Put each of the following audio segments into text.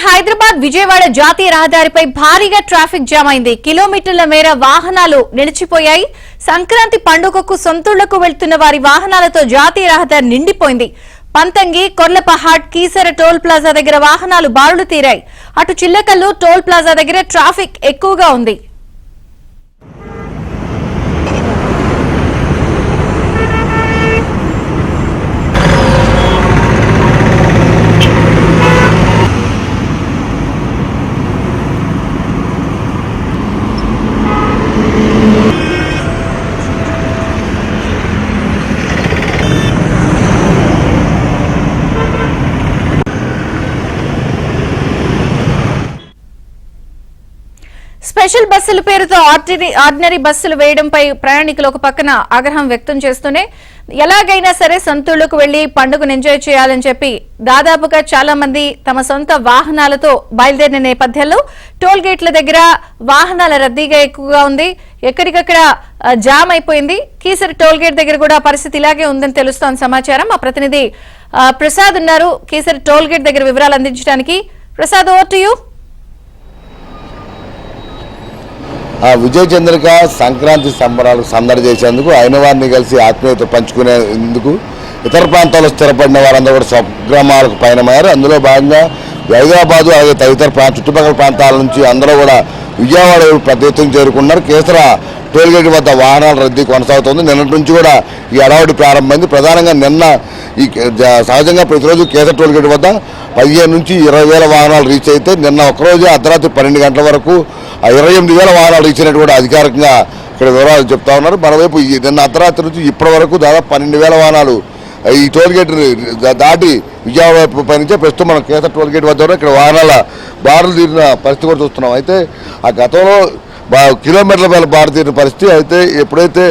హైదరాబాద్ విజయవాడ జాతీయ రహదారిపై భారీగా ట్రాఫిక్ జామ్ అయింది. కిలోమీటర్ల మేర వాహనాలు నిలిచిపోయాయి. సంక్రాంతి పండుగకు సొంతూళ్లకు వెళ్తున్న వారి వాహనాలతో జాతీయ రహదారి నిండిపోయింది. పంతంగి, కొర్లపహాడ్, కీసర టోల్ ప్లాజా దగ్గర వాహనాలు బారులు తీరాయి. అటు చిల్లకల్లు టోల్ ప్లాజా దగ్గర ట్రాఫిక్ ఎక్కువగా ఉంది. స్పెషల్ బస్సుల పేరుతో ఆర్డినరీ బస్సులు వేయడంపై ప్రయాణికులు ఒక పక్కన ఆగ్రహం వ్యక్తం చేస్తూనే ఎలాగైనా సరే సొంతూళ్లకు వెళ్లి పండుగను ఎంజాయ్ చేయాలని చెప్పి దాదాపుగా చాలా మంది తమ సొంత వాహనాలతో బయలుదేరిన నేపథ్యంలో టోల్ గేట్ల దగ్గర వాహనాల రద్దీగా ఎక్కువగా ఉంది. ఎక్కడికక్కడ జామ్ అయిపోయింది. కీసర టోల్ గేట్ దగ్గర కూడా పరిస్థితి ఇలాగే ఉందని తెలుస్తోంది సమాచారం. మా ప్రతినిధి ప్రసాద్ ఉన్నారు కీసర టోల్ గేట్ దగ్గర వివరాలు అందించడానికి. Prasad, over to you. Vijaya Chandrika Sankranti సంబరాలు సందడి చేసేందుకు అయిన వారిని కలిసి ఆత్మీయత పంచుకునేందుకు ఇతర ప్రాంతాల్లో స్థిరపడిన వారందరూ కూడా స్వగ్రామాలకు పయనమయ్యారు. అందులో భాగంగా హైదరాబాదు అలాగే తదితర చుట్టుపక్కల ప్రాంతాల నుంచి అందరూ కూడా విజయవాడ పెద్ద ఎత్తున చేరుకున్నారు. కేసర టోల్గేట్ వద్ద వాహనాల రద్దీ కొనసాగుతోంది. నిన్నటి నుంచి కూడా ఈ హడావుడి ప్రారంభమైంది. ప్రధానంగా నిన్న ఈ సహజంగా ప్రతిరోజు కేసర టోల్గేట్ వద్ద 15 నుంచి 20,000 వాహనాలు రీచ్ అయితే నిన్న ఒకరోజు అర్ధరాత్రి 12 గంటల వరకు 28,000 వాహనాలు రీచ్ అయినట్టు కూడా అధికారికంగా ఇక్కడ వివరాలు చెప్తా ఉన్నారు. మరోవైపు నిన్న అర్ధరాత్రి నుంచి ఇప్పటి వరకు దాదాపు 12,000 వాహనాలు ఈ టోల్గేట్ దాటి విజయవాడ వైపు పయనించే ప్రస్తుతం మనం కేసర టోల్గేట్ వద్ద ఇక్కడ వాహనాల బారులు తీరిన పరిస్థితి కూడా చూస్తున్నాం. అయితే ఆ గతంలో కిలోమీటర్ల మేర బారు తీరిన పరిస్థితి. అయితే ఎప్పుడైతే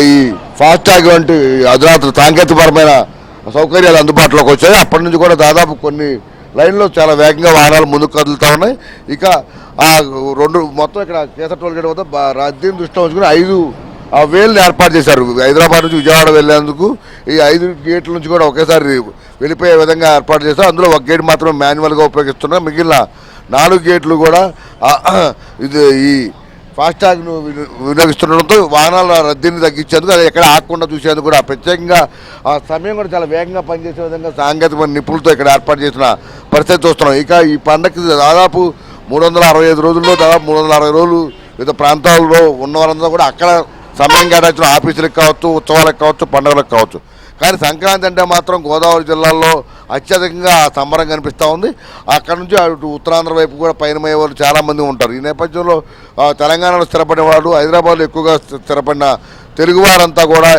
ఈ ఫాస్టాగ్ వంటి అధునాతన సాంకేతికపరమైన సౌకర్యాలు అందుబాటులోకి వచ్చాయి అప్పటి నుంచి కూడా దాదాపు కొన్ని లైన్లో చాలా వేగంగా వాహనాలు ముందుకు కదులుతూ ఉన్నాయి. ఇక మొత్తం ఇక్కడ కేసర టోల్గేట్ వద్ద రద్దీని దృష్టిలో ఉంచుకుని 5,000 ఏర్పాటు చేశారు. హైదరాబాద్ నుంచి విజయవాడ వెళ్లేందుకు ఈ 5 గేట్ల నుంచి కూడా ఒకేసారి వెళ్ళిపోయే విధంగా ఏర్పాటు చేశారు. అందులో ఒక గేట్ మాత్రమే మాన్యువల్గా ఉపయోగిస్తున్నారు. మిగిలిన 4 గేట్లు కూడా ఈ ఫాస్టాగ్ను వినియోగిస్తుండడంతో వాహనాల రద్దీని తగ్గించేందుకు అది ఎక్కడ ఆగకుండా చూసేందుకు కూడా ప్రత్యేకంగా ఆ సమయం కూడా చాలా వేగంగా పనిచేసే విధంగా సాంకేతిక నిపుణులతో ఇక్కడ ఏర్పాటు చేసిన పరిస్థితి చూస్తున్నాం. ఇక ఈ పండగకి దాదాపు 365 రోజుల్లో దాదాపు 360 రోజులు వివిధ ప్రాంతాల్లో ఉన్నవారందరూ కూడా అక్కడ సమయం కేటాయించిన ఆఫీసులకు కావచ్చు, ఉత్సవాలకు కావచ్చు, పండుగలకు కావచ్చు. కానీ సంక్రాంతి అంటే మాత్రం గోదావరి జిల్లాల్లో అత్యధికంగా సంబరం కనిపిస్తూ ఉంది. అక్కడ నుంచి అటు ఉత్తరాంధ్ర వైపు కూడా పయనమయ్యే వాళ్ళు చాలామంది ఉంటారు. ఈ నేపథ్యంలో తెలంగాణలో స్థిరపడిన వాళ్ళు, హైదరాబాద్లో ఎక్కువగా స్థిరపడిన తెలుగువారంతా కూడా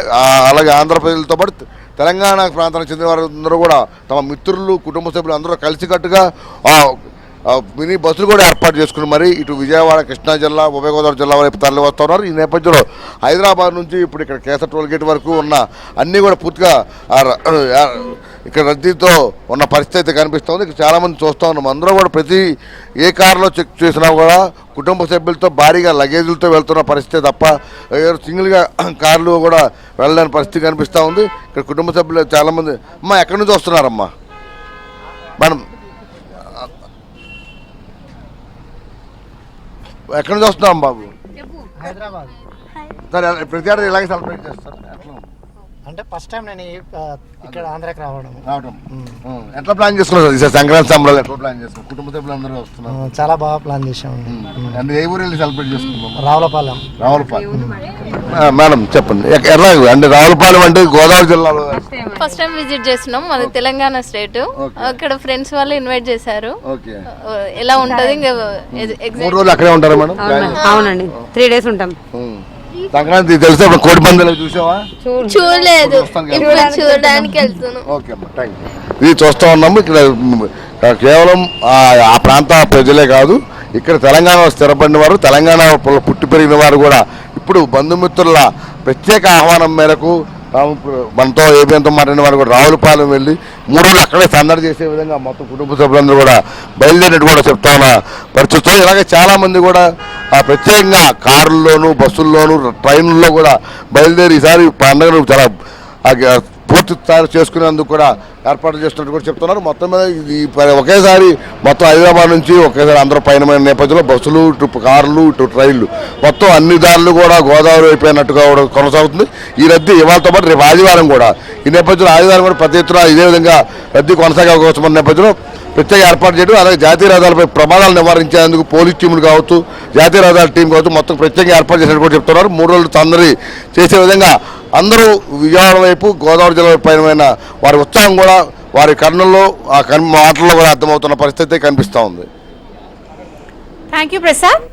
అలాగే ఆంధ్రప్రదేశ్తో పాటు తెలంగాణ ప్రాంతానికి చెందిన వారందరూ కూడా తమ మిత్రులు, కుటుంబ సభ్యులు అందరూ కలిసికట్టుగా మినీ బస్సులు కూడా ఏర్పాటు చేసుకుని మరి ఇటు విజయవాడ, కృష్ణా జిల్లా, ఉభయ గోదావరి జిల్లా వైపు తరలి వస్తూ ఉన్నారు. ఈ నేపథ్యంలో హైదరాబాద్ నుంచి ఇప్పుడు ఇక్కడ కేసర టోల్గేట్ వరకు ఉన్న అన్నీ కూడా పూర్తిగా ఇక్కడ రద్దీతో ఉన్న పరిస్థితి కనిపిస్తుంది. ఇక్కడ చాలామంది చూస్తూ ఉన్నాం. అందరూ కూడా ప్రతి ఏ కారులో చెక్ చేసినా కూడా కుటుంబ సభ్యులతో భారీగా లగేజీలతో వెళ్తున్న పరిస్థితి తప్ప సింగిల్గా కార్లు కూడా వెళ్ళలేని పరిస్థితి కనిపిస్తూ ఉంది. ఇక్కడ కుటుంబ సభ్యులు చాలామంది అమ్మా ఎక్కడి నుంచి వస్తున్నారమ్మా? మనం ఎక్కడి నుంచి వస్తున్నాం బాబు? హైదరాబాద్. సరే, ప్రతి ఏడాది ఇలాగే సెలబ్రేట్ చేస్తారు. అంటే ఫస్ట్ టైం నేను ఇక్కడ ఆంధ్రాకి రావడం. ఎట్లా ప్లాన్ చేసుకున్నారు సార్ సంక్రాంతి సంబరాలు? ఎట్లా ప్లాన్ చేసుకున్నారు? కుటుంబ సభ్యులు అందరూ వస్తున్నారు. చాలా బాగా ప్లాన్ చేసాము. అంటే ఏ ఊరు వెళ్ళి సెలబ్రేట్ చేసుకున్నాం? రావులపాలెం. మేడం చెప్పండి ఎట్లా అంటే రావులపాలెం అంటే గోదావరి జిల్లాలో ఫస్ట్ టైం విజిట్ చేస్తున్నాం. అది తెలంగాణ స్టేట్. అక్కడ ఫ్రెండ్స్ వాళ్ళు ఇన్వైట్ చేశారు. ఎలా ఉంటది? 3 రోజులు అక్కడే ఉంటారా మేడం? అవునండి, 3 days ఉంటాం. సంక్రాంతి తెలిసే కోడి పందాలు చూసావా? చూడలేదు, ఇప్పుడు చూడడానికి వెళ్తున్నాం. ఓకే అమ్మా, థ్యాంక్ యూ. ఇది చూస్తూ ఉన్నాము. ఇక్కడ కేవలం ఆ ప్రాంత ప్రజలే కాదు, ఇక్కడ తెలంగాణలో స్థిరపడిన వారు, తెలంగాణ పుట్టి పెరిగిన వారు కూడా ఇప్పుడు బంధుమిత్రుల ప్రత్యేక ఆహ్వానం మేరకు మనతో ఏబిఎన్తో మాట్లాడిన వారు కూడా రావులపాలెం వెళ్ళి 3 రోజులు అక్కడే సందడి చేసే విధంగా మొత్తం కుటుంబ సభ్యులందరూ కూడా బయలుదేరినట్టు కూడా చెప్తా ఉన్న పరిస్థితులు. ఇలాగే చాలామంది కూడా ప్రత్యేకంగా కారుల్లోనూ, బస్సుల్లోనూ, ట్రైన్లలో కూడా బయలుదేరి ఈసారి పండుగను చాలా పూర్తి పూర్తి స్థాయిలో చేసుకునేందుకు కూడా ఏర్పాట్లు చేస్తున్నట్టు కూడా చెప్తున్నారు. మొత్తం మీద ఇది ఒకేసారి మొత్తం హైదరాబాద్ నుంచి ఒకేసారి అందరూ పయనమైన నేపథ్యంలో బస్సులు, ఇటు కార్లు, ఇటు ట్రైన్లు మొత్తం అన్ని దారులు కూడా గోదావరి అయిపోయినట్టుగా కూడా కొనసాగుతుంది. ఈ రద్దీ ఇవాళతో పాటు రేపు ఆదివారం కూడా ఈ నేపథ్యంలో ఆదివారం కూడా పెద్ద ఎత్తున ఇదే విధంగా రద్దీ కొనసాగే అవకాశం ఉన్న నేపథ్యంలో ప్రత్యేక ఏర్పాటు చేయడం, అలాగే జాతీయ రహదారులపై ప్రమాదాలు నివారించేందుకు పోలీస్ టీములు కావచ్చు, జాతీయ రహదారుల టీం కావచ్చు, మొత్తం ప్రత్యేకంగా ఏర్పాటు చేసినట్టు కూడా చెప్తున్నారు. 3 రోజులు సందడి చేసే విధంగా అందరూ విజయవాడ వైపు, గోదావరి జిల్లా వైపు పైన వారి ఉత్సాహం కూడా వారి కన్నుల్లో ఆ మాటల్లో కూడా అర్థమవుతున్న పరిస్థితి కనిపిస్తూ ఉంది. Thank you Prasad.